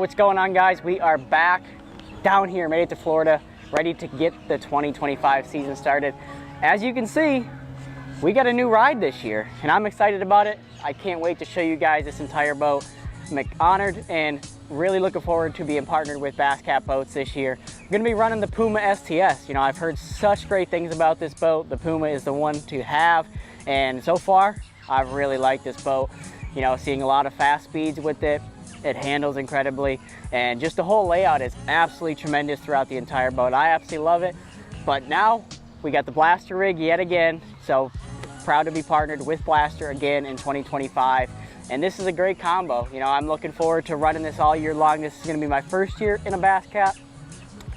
What's going on, guys? We are back down here, made it to Florida, ready to get the 2025 season started. As you can see, we got a new ride this year and I'm excited about it. I can't wait to show you guys this entire boat. I'm honored and really looking forward to being partnered with Basscat Boats this year. I'm gonna be running the Puma STS. You know, I've heard such great things about this boat. The Puma is the one to have, and so far, I've really liked this boat. You know, seeing a lot of fast speeds with it. It handles incredibly, and just the whole layout is absolutely tremendous throughout the entire boat. I absolutely love it. But now we got the Blaster rig yet again, so proud to be partnered with Blaster again in 2025. And this is a great combo. You know, I'm looking forward to running this all year long. This is gonna be my first year in a Basscat,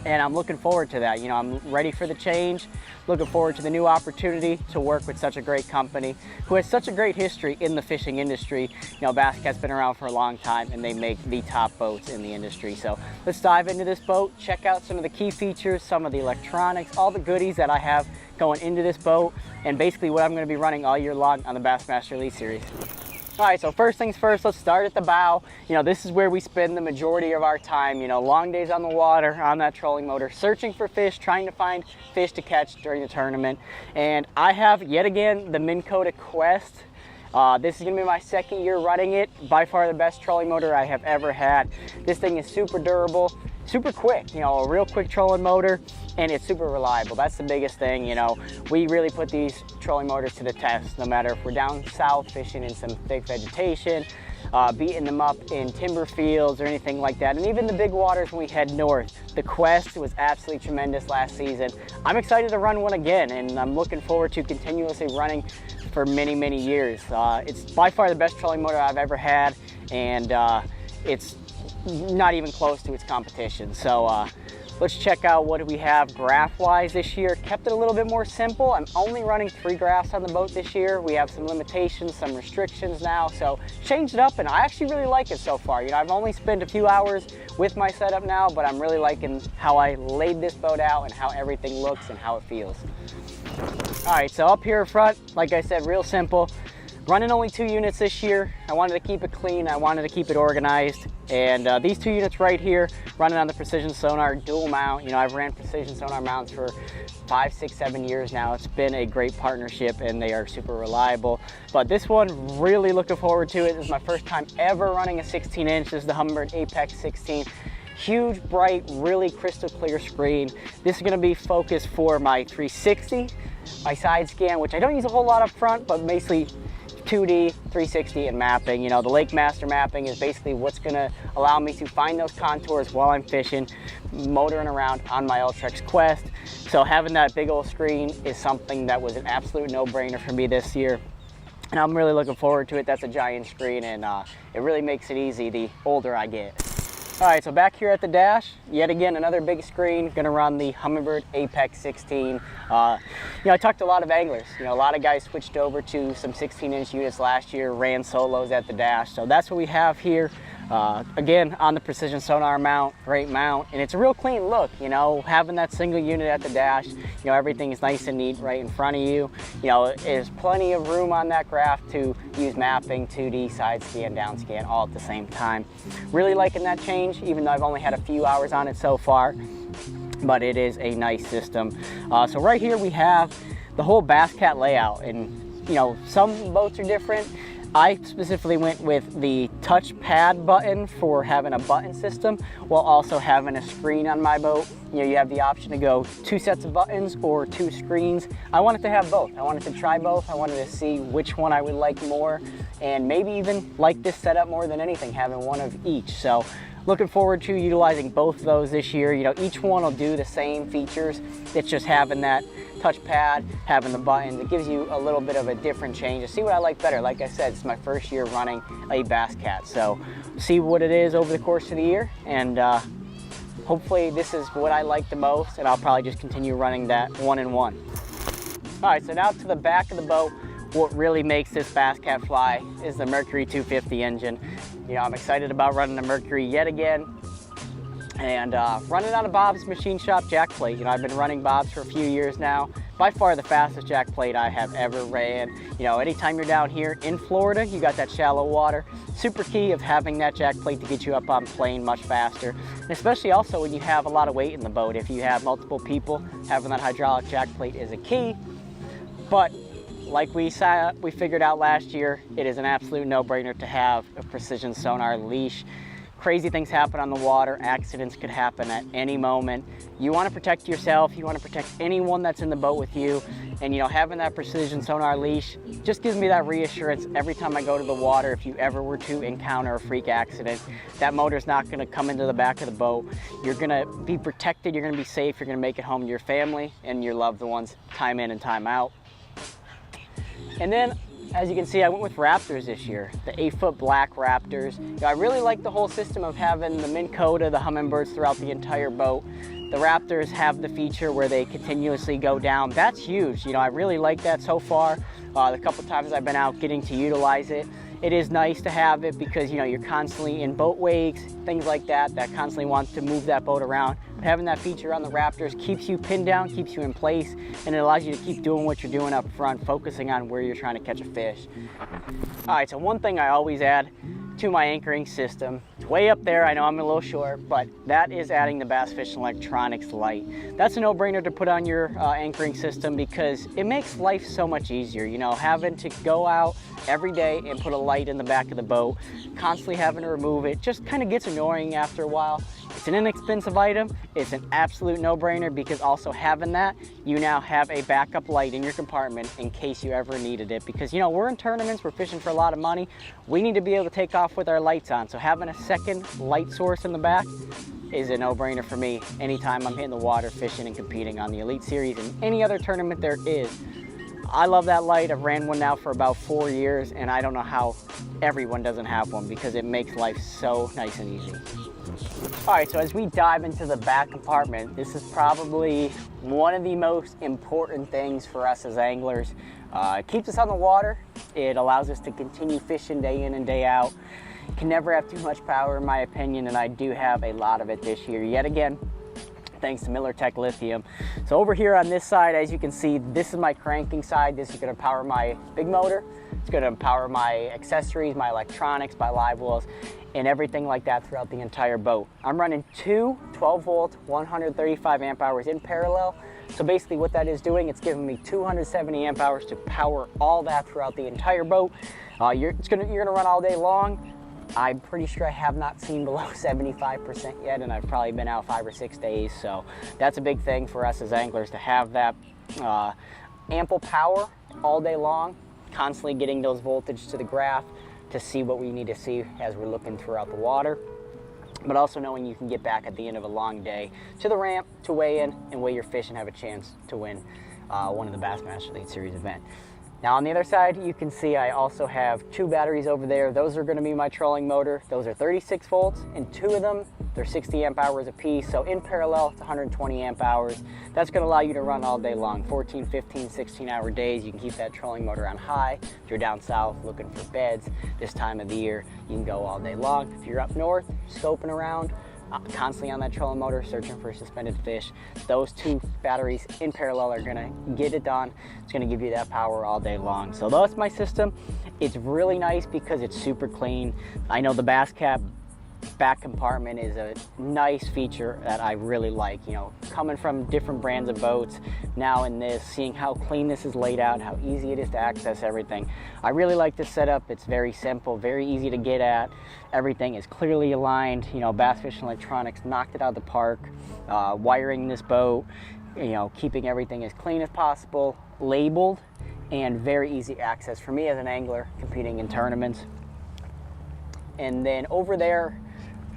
and I'm looking forward to that. You know, I'm ready for the change, looking forward to the new opportunity to work with such a great company who has such a great history in the fishing industry. You know, Basscat's been around for a long time and they make the top boats in the industry. So let's dive into this boat, check out some of the key features, some of the electronics, all the goodies that I have going into this boat, and basically what I'm gonna be running all year long on the Bassmaster Elite series. All right, so first things first, let's start at the bow. You know, this is where we spend the majority of our time, you know, long days on the water, on that trolling motor, searching for fish, trying to find fish to catch during the tournament. And I have, yet again, the Minn Kota Quest. This is gonna be my second year running it. By far the best trolling motor I have ever had. This thing is super durable, super quick, you know, a real quick trolling motor, and it's super reliable. That's the biggest thing. You know, we really put these trolling motors to the test, no matter if we're down south fishing in some thick vegetation, beating them up in timber fields or anything like that. And even the big waters when we head north. The Quest was absolutely tremendous last season. I'm excited to run one again, and I'm looking forward to continuously running for many, many years. It's by far the best trolling motor I've ever had, and it's not even close to its competition. So let's check out what we have graph-wise this year. Kept it a little bit more simple. I'm only running 3 graphs on the boat this year. We have some limitations, some restrictions now, so changed it up, and I actually really like it so far. You know, I've only spent a few hours with my setup now, but I'm really liking how I laid this boat out and how everything looks and how it feels. All right, so up here front, like I said, real simple. Running only 2 units this year. I wanted to keep it clean, I wanted to keep it organized. And these 2 units right here, running on the Precision Sonar dual mount. You know, I've ran Precision Sonar mounts for 5, 6, 7 years now. It's been a great partnership and they are super reliable. But this one, really looking forward to it. This is my first time ever running a 16-inch. This is the Humminbird Apex 16. Huge, bright, really crystal clear screen. This is gonna be focused for my 360, my side scan, which I don't use a whole lot up front, but basically 2D, 360, and mapping. You know, the Lake Master mapping is basically what's gonna allow me to find those contours while I'm fishing, motoring around on my Ultrex Quest. So having that big old screen is something that was an absolute no-brainer for me this year. And I'm really looking forward to it. That's a giant screen, and it really makes it easy the older I get. All right, so back here at the dash, yet again, another big screen, gonna run the Humminbird Apex 16. You know, I talked to a lot of anglers. You know, a lot of guys switched over to some 16-inch units last year, ran solos at the dash. So that's what we have here. Again, on the Precision Sonar mount, great mount, and it's a real clean look. You know, having that single unit at the dash, you know, everything is nice and neat right in front of you. You know, there's plenty of room on that graph to use mapping, 2D, side scan, down scan, all at the same time. Really liking that change, even though I've only had a few hours on it so far, but it is a nice system. So right here we have the whole Basscat layout, and you know, some boats are different. I specifically went with the touchpad button for having a button system while also having a screen on my boat. You know, you have the option to go 2 sets of buttons or 2 screens. I wanted to have both. I wanted to try both. I wanted to see which one I would like more, and maybe even like this setup more than anything, having one of each. So looking forward to utilizing both of those this year. You know, each one will do the same features. It's just having that touchpad, having the buttons. It gives you a little bit of a different change to see what I like better. Like I said, it's my first year running a Basscat, so see what it is over the course of the year, and hopefully this is what I like the most, and I'll probably just continue running that 1-in-1. All right, so now to the back of the boat. What really makes this Basscat fly is the Mercury 250 engine. You know, I'm excited about running the Mercury yet again, and running out of Bob's Machine Shop jack plate. You know, I've been running Bob's for a few years now. by far the fastest jack plate I have ever ran. You know, anytime you're down here in Florida, you got that shallow water. Super key of having that jack plate to get you up on plane much faster. And especially also when you have a lot of weight in the boat. If you have multiple people, having that hydraulic jack plate is a key. But like we figured out last year, it is an absolute no-brainer to have a precision sonar leash. Crazy things happen on the water, accidents could happen at any moment. You want to protect yourself, you want to protect anyone that's in the boat with you, and you know, having that precision sonar leash just gives me that reassurance every time I go to the water. If you ever were to encounter a freak accident, that motor's not going to come into the back of the boat. You're going to be protected, you're going to be safe, you're going to make it home to your family and your loved ones time in and time out. And then, as you can see, I went with Raptors this year, the 8-foot black Raptors. You know, I really like the whole system of having the Minn Kota, the Humminbirds throughout the entire boat. The Raptors have the feature where they continuously go down. That's huge. You know, I really like that so far. The couple times I've been out getting to utilize it, it is nice to have it because, you know, you're constantly in boat wakes, things like that, that constantly wants to move that boat around. But having that feature on the Raptors keeps you pinned down, keeps you in place, and it allows you to keep doing what you're doing up front, focusing on where you're trying to catch a fish. All right, so one thing I always add to my anchoring system, it's way up there, I know I'm a little short, but that is adding the Bass Fishing Electronics light. That's a no-brainer to put on your anchoring system because it makes life so much easier. You know, having to go out every day and put a light in the back of the boat, constantly having to remove it, just kind of gets annoying after a while. It's an inexpensive item. It's an absolute no-brainer because also having that, you now have a backup light in your compartment in case you ever needed it. Because, you know, we're in tournaments, we're fishing for a lot of money. We need to be able to take off with our lights on. So having a second light source in the back is a no-brainer for me anytime I'm hitting the water fishing and competing on the Elite Series and any other tournament there is. I love that light. I've ran one now for about 4 years and I don't know how everyone doesn't have one because it makes life so nice and easy. All right, so as we dive into the back compartment, this is probably one of the most important things for us as anglers. It keeps us on the water. It allows us to continue fishing day in and day out. You can never have too much power in my opinion, and I do have a lot of it this year yet again, thanks to Millertech lithium. So over here on this side, as you can see, this is my cranking side. This is going to power my big motor. It's going to power my accessories, my electronics, my live wells, and everything like that throughout the entire boat. I'm running two 12-volt, 135 amp hours in parallel. So basically what that is doing, it's giving me 270 amp hours to power all that throughout the entire boat. You're gonna run all day long. I'm pretty sure I have not seen below 75% yet, and I've probably been out 5 or 6 days. So that's a big thing for us as anglers to have that ample power all day long, constantly getting those voltage to the graph to see what we need to see as we're looking throughout the water, but also knowing you can get back at the end of a long day to the ramp to weigh in and weigh your fish and have a chance to win one of the Bassmaster Elite Series event. Now on the other side, you can see I also have 2 batteries over there. Those are going to be my trolling motor. Those are 36 volts, and 2 of them, they're 60 amp hours a piece. So in parallel, it's 120 amp hours. That's going to allow you to run all day long, 14, 15, 16-hour days. You can keep that trolling motor on high. If you're down south looking for beds this time of the year, you can go all day long. If you're up north, scoping around, constantly on that trolling motor, searching for suspended fish, those 2 batteries in parallel are gonna get it done. It's gonna give you that power all day long. So that's my system. It's really nice because it's super clean. I know the Bass Cap back compartment is a nice feature that I really like. You know, coming from different brands of boats, now in this, seeing how clean this is laid out, how easy it is to access everything. I really like this setup. It's very simple, very easy to get at. Everything is clearly aligned. You know, Bass Fishing Electronics knocked it out of the park. Wiring this boat, you know, keeping everything as clean as possible, labeled, and very easy access for me as an angler competing in tournaments. And then over there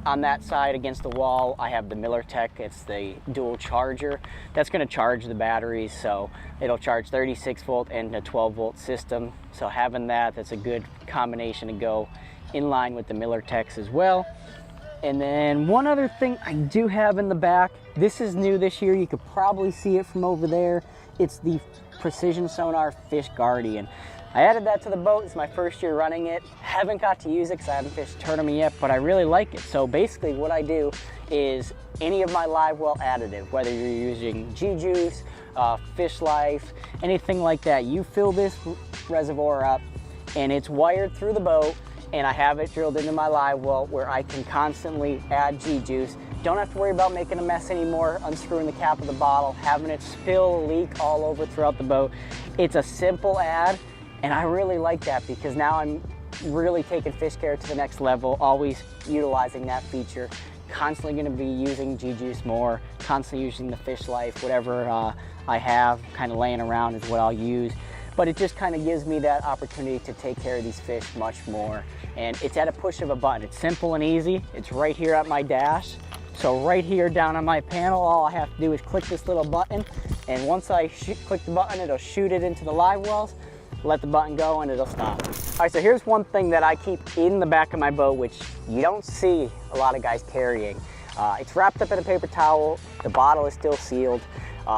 on that side against the wall, I have the Millertech. It's the dual charger. That's going to charge the batteries, so it'll charge 36 volt and a 12 volt system. So having that's a good combination to go in line with the Millertechs as well. And then one other thing I do have in the back, this is new this year. You could probably see it from over there. It's the Precision Sonar Fish Guardian. I added that to the boat. It's my first year running it. Haven't got to use it because I haven't fished a tournament yet, but I really like it. So basically what I do is any of my live well additive, whether you're using G-Juice, Fish Life, anything like that, you fill this reservoir up and it's wired through the boat, and I have it drilled into my live well where I can constantly add G-Juice. Don't have to worry about making a mess anymore, unscrewing the cap of the bottle, having it spill, leak all over throughout the boat. It's a simple add, and I really like that because now I'm really taking fish care to the next level, always utilizing that feature. Constantly going to be using G-Juice more, constantly using the Fish Life, whatever I have kind of laying around is what I'll use. But it just kind of gives me that opportunity to take care of these fish much more. And it's at a push of a button. It's simple and easy. It's right here at my dash. So right here down on my panel, all I have to do is click this little button. And once I click the button, it'll shoot it into the live wells, let the button go, and it'll stop. All right, so here's one thing that I keep in the back of my boat, which you don't see a lot of guys carrying. It's wrapped up in a paper towel. The bottle is still sealed.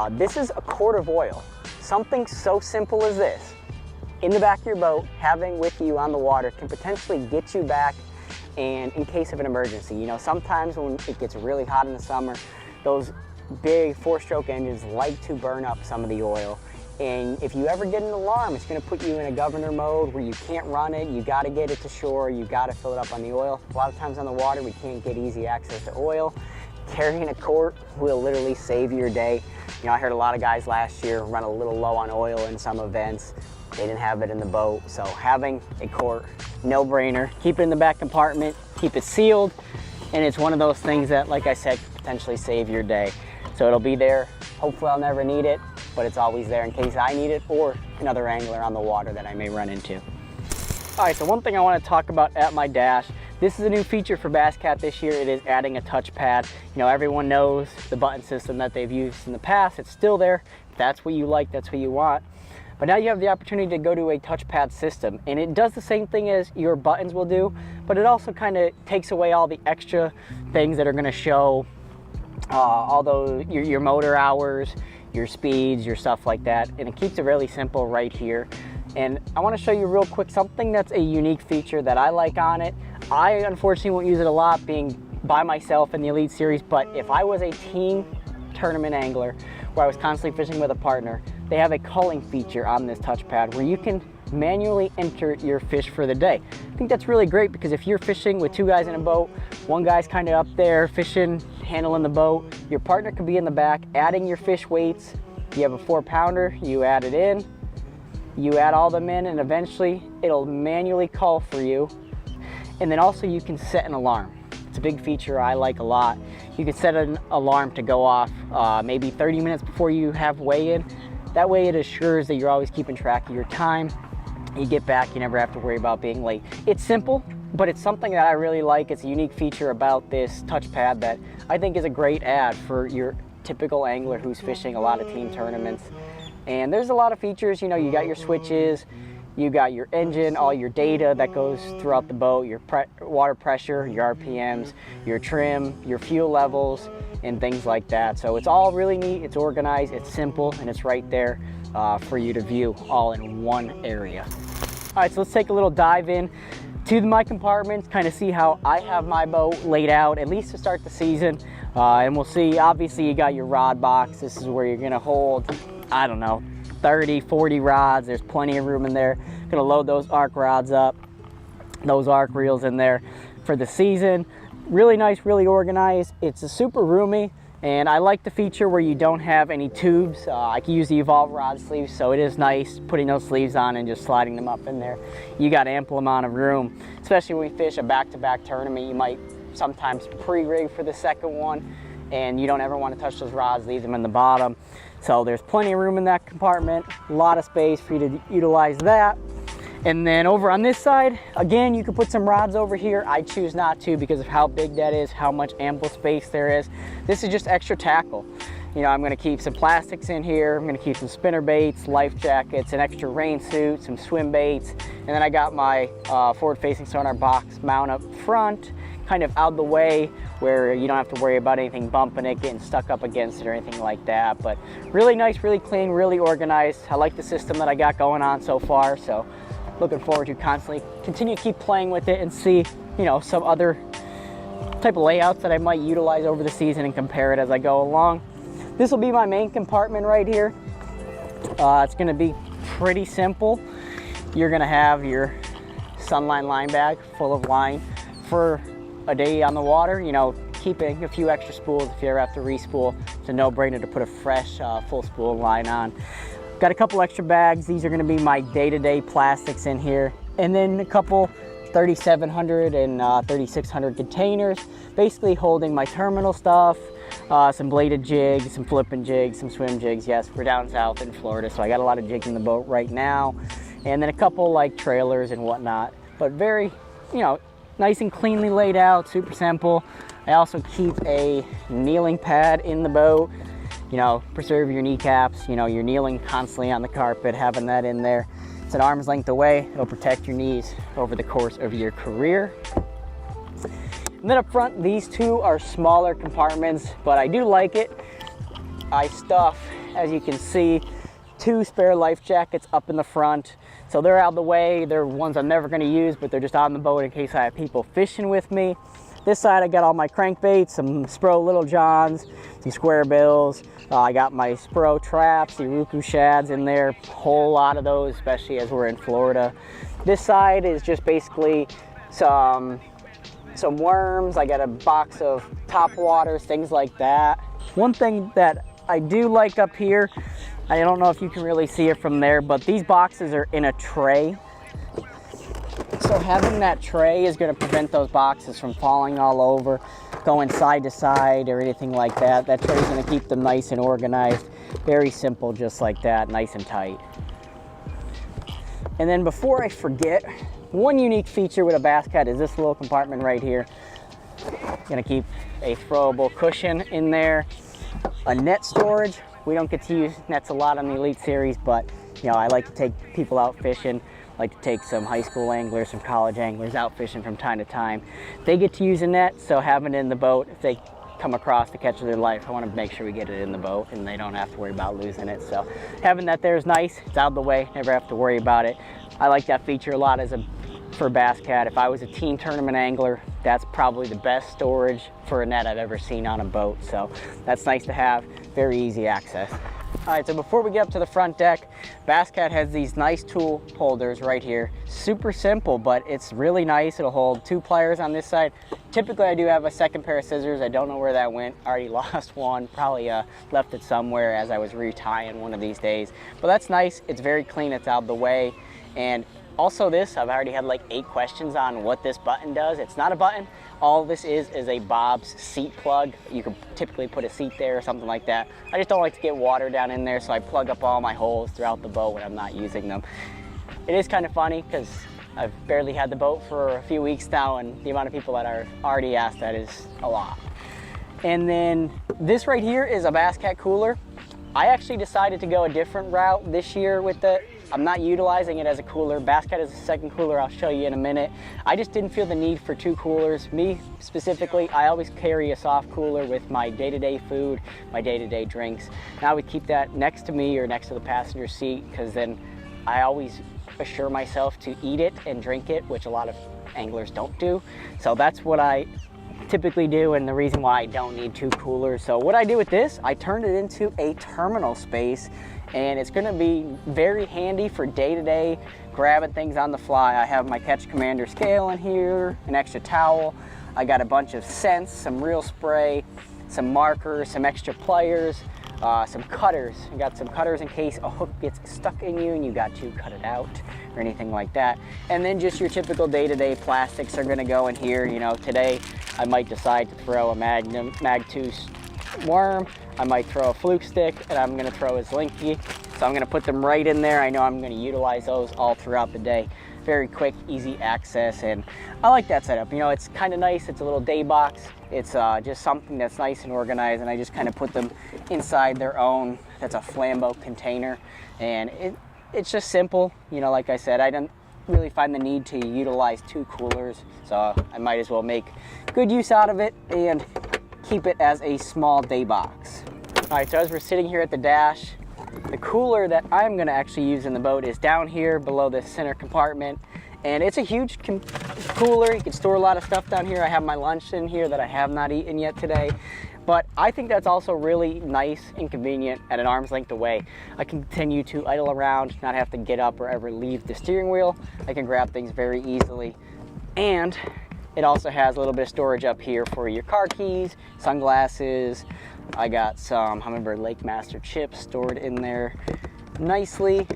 This is a quart of oil. Something so simple as this, in the back of your boat, having with you on the water can potentially get you back and in case of an emergency. You know, sometimes when it gets really hot in the summer, those big 4-stroke engines like to burn up some of the oil. And if you ever get an alarm, it's going to put you in a governor mode where you can't run it, you got to get it to shore, you got to fill it up on the oil. A lot of times on the water, we can't get easy access to oil. Carrying a quart will literally save your day. You know, I heard a lot of guys last year run a little low on oil in some events. They didn't have it in the boat. So having a quart, no brainer. Keep it in the back compartment, keep it sealed. And it's one of those things that, like I said, could potentially save your day. So it'll be there. Hopefully I'll never need it, but it's always there in case I need it or another angler on the water that I may run into. All right, so one thing I want to talk about at my dash, this is a new feature for Bass Cat this year. It is adding a touchpad. You know, everyone knows the button system that they've used in the past. It's still there. If that's what you like, that's what you want. But now you have the opportunity to go to a touchpad system, and it does the same thing as your buttons will do, but it also kind of takes away all the extra things that are going to show all your motor hours, your speeds, your stuff like that, and it keeps it really simple right here. And I want to show you real quick something that's a unique feature that I like on it. I unfortunately won't use it a lot being by myself in the Elite Series, but if I was a team tournament angler where I was constantly fishing with a partner, they have a culling feature on this touchpad where you can manually enter your fish for the day. I think that's really great because if you're fishing with 2 guys in a boat, one guy's kind of up there fishing, handling the boat, your partner could be in the back adding your fish weights. You have a 4-pounder, you add it in, you add all them in, and eventually it'll manually call for you. And then also you can set an alarm. It's a big feature I like a lot. You can set an alarm to go off maybe 30 minutes before you have weigh-in. That way it assures that you're always keeping track of your time. You get back, you never have to worry about being late. It's simple, but it's something that I really like. It's a unique feature about this touchpad that I think is a great add for your typical angler who's fishing a lot of team tournaments. And there's a lot of features. You know, you got your switches, you got your engine, all your data that goes throughout the boat, your water pressure, your RPMs, your trim, your fuel levels, and things like that. So it's all really neat, it's organized, it's simple, and it's right there for you to view all in one area. All right, so let's take a little dive in to my compartments, kind of see how I have my boat laid out, at least to start the season. And we'll see, obviously you got your rod box. This is where you're gonna hold, I don't know, 30, 40 rods. There's plenty of room in there. Gonna load those arc rods up, those arc reels in there for the season. Really nice, really organized. It's a super roomy, and I like the feature where you don't have any tubes. I can use the Evolve rod sleeves, so it is nice putting those sleeves on and just sliding them up in there. You got ample amount of room, especially when we fish a back-to-back tournament. You might sometimes pre-rig for the second one, and you don't ever want to touch those rods, leave them in the bottom. So there's plenty of room in that compartment, a lot of space for you to utilize that. And then over on this side, again, you can put some rods over here. I choose not to because of how big that is, how much ample space there is. This is just extra tackle. You know, I'm gonna keep some plastics in here. I'm gonna keep some spinner baits, life jackets, an extra rain suit, some swim baits. And then I got my forward-facing sonar box mount up front, kind of out of the way where you don't have to worry about anything bumping it, getting stuck up against it or anything like that. But really nice, really clean, really organized. I like the system that I got going on so far. So looking forward to constantly continue to keep playing with it and see, you know, some other type of layouts that I might utilize over the season and compare it as I go along. This will be my main compartment right here. It's going to be pretty simple. You're going to have your Sunline line bag full of line for a day on the water, you know, keeping a few extra spools if you ever have to re-spool. It's a no-brainer to put a fresh full spool line on. Got a couple extra bags. These are going to be my day-to-day plastics in here, and then a couple 3700 and 3600 containers, basically holding my terminal stuff, some bladed jigs, some flipping jigs, some swim jigs. Yes, we're down south in Florida, so I got a lot of jigs in the boat right now, and then a couple like trailers and whatnot, but very, you know, nice and cleanly laid out, super simple. I also keep a kneeling pad in the boat, you know, preserve your kneecaps. You know, you're kneeling constantly on the carpet, having that in there. It's an arm's length away. It'll protect your knees over the course of your career. And then up front, these two are smaller compartments, but I do like it. I stuff, as you can see, 2 spare life jackets up in the front. So they're out of the way. They're ones I'm never gonna use, but they're just on the boat in case I have people fishing with me. This side, I got all my crankbaits, some Spro Little Johns, some square bills. I got my Spro traps, the Uruku shads in there, whole lot of those, especially as we're in Florida. This side is just basically some worms. I got a box of top waters, things like that. One thing that I do like up here, I don't know if you can really see it from there, but these boxes are in a tray. So having that tray is going to prevent those boxes from falling all over, going side to side or anything like that. That tray is going to keep them nice and organized. Very simple, just like that, nice and tight. And then before I forget, one unique feature with a Basscat is this little compartment right here. Going to keep a throwable cushion in there, a net storage. We don't get to use nets a lot on the Elite series, but you know, I like to take people out fishing. Like to take some high school anglers, some college anglers out fishing from time to time. They get to use a net, so having it in the boat, if they come across the catch of their life, I want to make sure we get it in the boat and they don't have to worry about losing it. So having that there is nice. It's out of the way, never have to worry about it. I like that feature a lot for Basscat. If I was a teen tournament angler, that's probably the best storage for a net I've ever seen on a boat. So that's nice to have, very easy access. All right, so before we get up to the front deck, Basscat has these nice tool holders right here. Super simple, but it's really nice. It'll hold 2 pliers on this side. Typically, I do have a second pair of scissors. I don't know where that went. I already lost one. Probably left it somewhere as I was retying one of these days. But that's nice. It's very clean. It's out of the way. And also this, I've already had like 8 questions on what this button does. It's not a button. All this is a Bob's seat plug. You can typically put a seat there or something like that. I just don't like to get water down in there, so I plug up all my holes throughout the boat when I'm not using them. It is kind of funny because I've barely had the boat for a few weeks now, and the amount of people that are already asked that is a lot. And then this right here is a Basscat cooler. I actually decided to go a different route this year with it. I'm not utilizing it as a cooler. Basscat is a second cooler, I'll show you in a minute. I just didn't feel the need for 2 coolers. Me specifically, I always carry a soft cooler with my day-to-day food, my day-to-day drinks. And I would keep that next to me or next to the passenger seat, because then I always assure myself to eat it and drink it, which a lot of anglers don't do. So that's what I typically do, and the reason why I don't need 2 coolers. So what I do with this, I turned it into a terminal space, and it's going to be very handy for day-to-day grabbing things on the fly. I have my Catch Commander scale in here, an extra towel. I got a bunch of scents, some reel spray, some markers, some extra pliers, some cutters. I got some cutters in case a hook gets stuck in you and you got to cut it out or anything like that. And then just your typical day-to-day plastics are going to go in here. You know, today I might decide to throw a Mag 2 worm. I might throw a fluke stick, and I'm going to throw a Zlinky. So I'm going to put them right in there. I know I'm going to utilize those all throughout the day. Very quick, easy access, and I like that setup. You know, it's kind of nice. It's a little day box. It's just something that's nice and organized, and I just kind of put them inside their own. That's a Flambeau container, and it's just simple. You know, like I said, I don't really find the need to utilize 2 coolers, so I might as well make good use out of it and keep it as a small day box. All right, so as we're sitting here at the dash, The cooler that I'm gonna actually use in the boat is down here below this center compartment. And it's a huge cooler. You can store a lot of stuff down here. I have my lunch in here that I have not eaten yet today. But I think that's also really nice and convenient at an arm's length away. I can continue to idle around, not have to get up or ever leave the steering wheel. I can grab things very easily. And it also has a little bit of storage up here for your car keys, sunglasses. I got some Humminbird Lake Master chips stored in there nicely,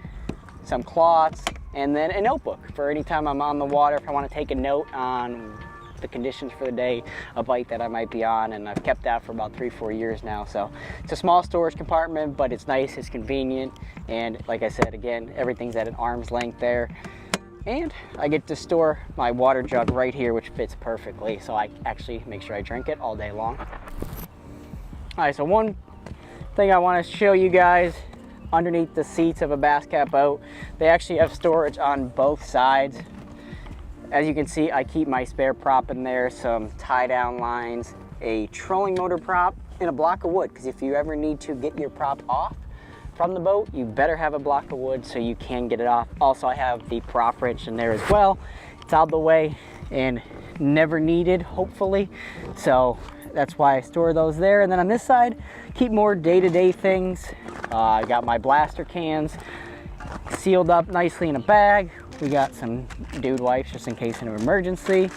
some cloths, and then a notebook for any time I'm on the water. If I want to take a note on the conditions for the day, a bite that I might be on, and I've kept that for about 3-4 years now. So it's a small storage compartment, but it's nice, it's convenient, and like I said, again, everything's at an arm's length there. And I get to store my water jug right here, which fits perfectly, so I actually make sure I drink it all day long. All right, so one thing I want to show you guys, underneath the seats of a Bass Cat boat, they actually have storage on both sides. As you can see, I keep my spare prop in there, some tie-down lines, a trolling motor prop, and a block of wood, because if you ever need to get your prop off from the boat, you better have a block of wood so you can get it off. Also, I have the prop wrench in there as well. It's out of the way and never needed, hopefully. So that's why I store those there. And then on this side, keep more day-to-day things. I got my blaster cans sealed up nicely in a bag. We got some dude wipes just in case of an emergency.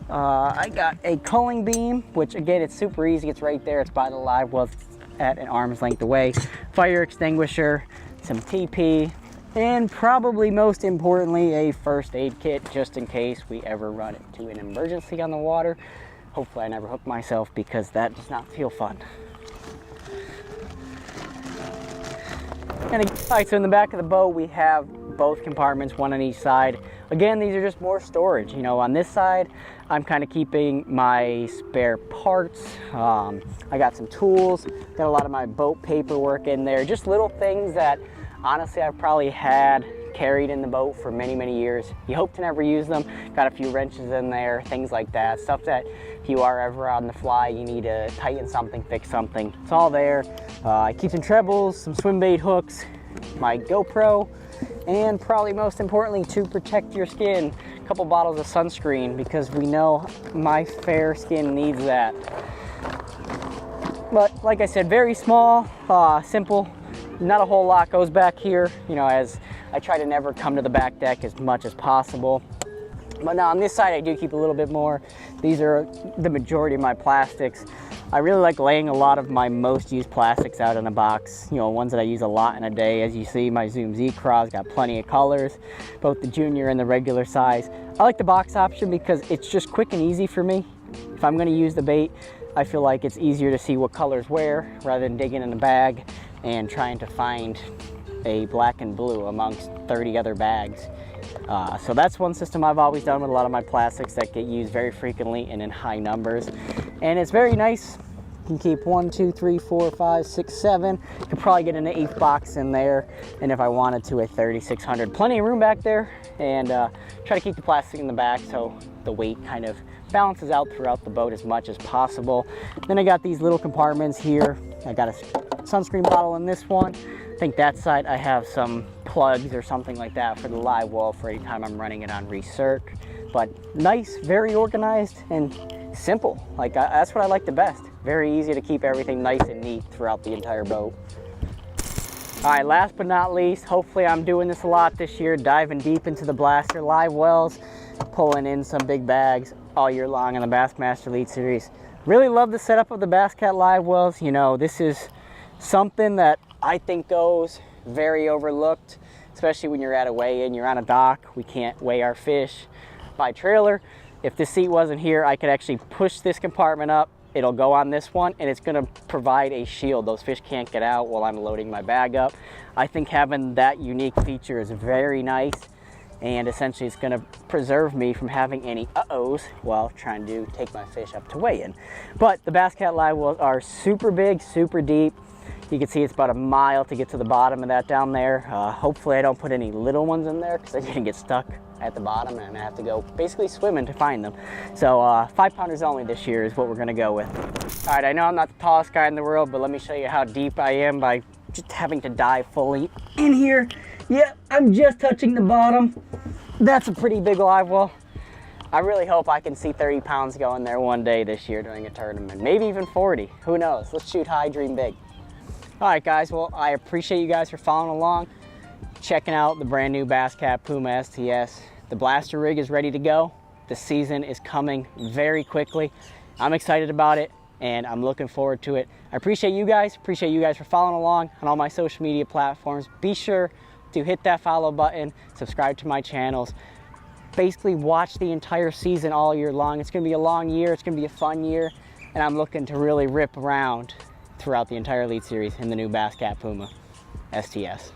I got a culling beam, which again, it's super easy. It's right there. It's by the live well, at an arm's length away. Fire extinguisher, some TP, and probably most importantly, a first aid kit just in case we ever run into an emergency on the water. Hopefully I never hook myself, because that does not feel fun. And all right, so in the back of the boat, we have both compartments, one on each side. Again, these are just more storage. You know, on this side, I'm kind of keeping my spare parts. I got some tools, got a lot of my boat paperwork in there, just little things that honestly I've probably had carried in the boat for many, many years. You hope to never use them. Got a few wrenches in there, things like that. Stuff that if you are ever on the fly, you need to tighten something, fix something. It's all there. I keep some trebles, some swim bait hooks, my GoPro, and probably most importantly, to protect your skin, a couple bottles of sunscreen, because we know my fair skin needs that. But like I said, very small, simple. Not a whole lot goes back here, you know, as I try to never come to the back deck as much as possible. But now on this side, I do keep a little bit more. These are the majority of my plastics. I really like laying a lot of my most used plastics out in a box, you know, ones that I use a lot in a day. As you see, my Zoom Z-Craw's got plenty of colors, both the junior and the regular size. I like the box option because it's just quick and easy for me. If I'm gonna use the bait, I feel like it's easier to see what colors where rather than digging in a bag and trying to find a black and blue amongst 30 other bags. So that's one system I've always done with a lot of my plastics that get used very frequently and in high numbers. And it's very nice. You can keep 1, 2, 3, 4, 5, 6, 7. You could probably get an 8th box in there. And if I wanted to, a 3600. Plenty of room back there. And try to keep the plastic in the back so the weight kind of balances out throughout the boat as much as possible. Then I got these little compartments here. I got a sunscreen bottle in this one. I think that side I have some plugs or something like that for the live well for any time I'm running it on recirc. But nice, very organized and simple. Like that's what I like the best. Very easy to keep everything nice and neat throughout the entire boat. All right, last but not least, hopefully I'm doing this a lot this year, diving deep into the blaster live wells, pulling in some big bags all year long in the Bassmaster Elite series. Really love the setup of the Bass Cat live wells. You know, this is something that I think goes very overlooked, especially when you're at a weigh-in, you're on a dock, we can't weigh our fish by trailer. If this seat wasn't here, I could actually push this compartment up, it'll go on this one, and it's gonna provide a shield. Those fish can't get out while I'm loading my bag up. I think having that unique feature is very nice, and essentially it's gonna preserve me from having any uh-ohs while trying to take my fish up to weigh-in. But the Bass Cat live wells are super big, super deep. You can see it's about a mile to get to the bottom of that down there. Hopefully I don't put any little ones in there because they're gonna get stuck at the bottom and I have to go basically swimming to find them. So 5-pounders only this year is what we're gonna go with. All right, I know I'm not the tallest guy in the world, but let me show you how deep I am by just having to dive fully in here. Yeah, I'm just touching the bottom. That's a pretty big live well. I really hope I can see 30 pounds going there one day this year during a tournament. Maybe even 40, who knows? Let's shoot high, dream big. All right, guys, well, I appreciate you guys for following along, checking out the brand new Basscat Puma STS. The blaster rig is ready to go. The season is coming very quickly. I'm excited about it, and I'm looking forward to it. I appreciate you guys for following along on all my social media platforms. Be sure to hit that follow button, subscribe to my channels. Basically watch the entire season all year long. It's gonna be a long year, it's gonna be a fun year, and I'm looking to really rip around throughout the entire Elite Series in the new Basscat Puma STS.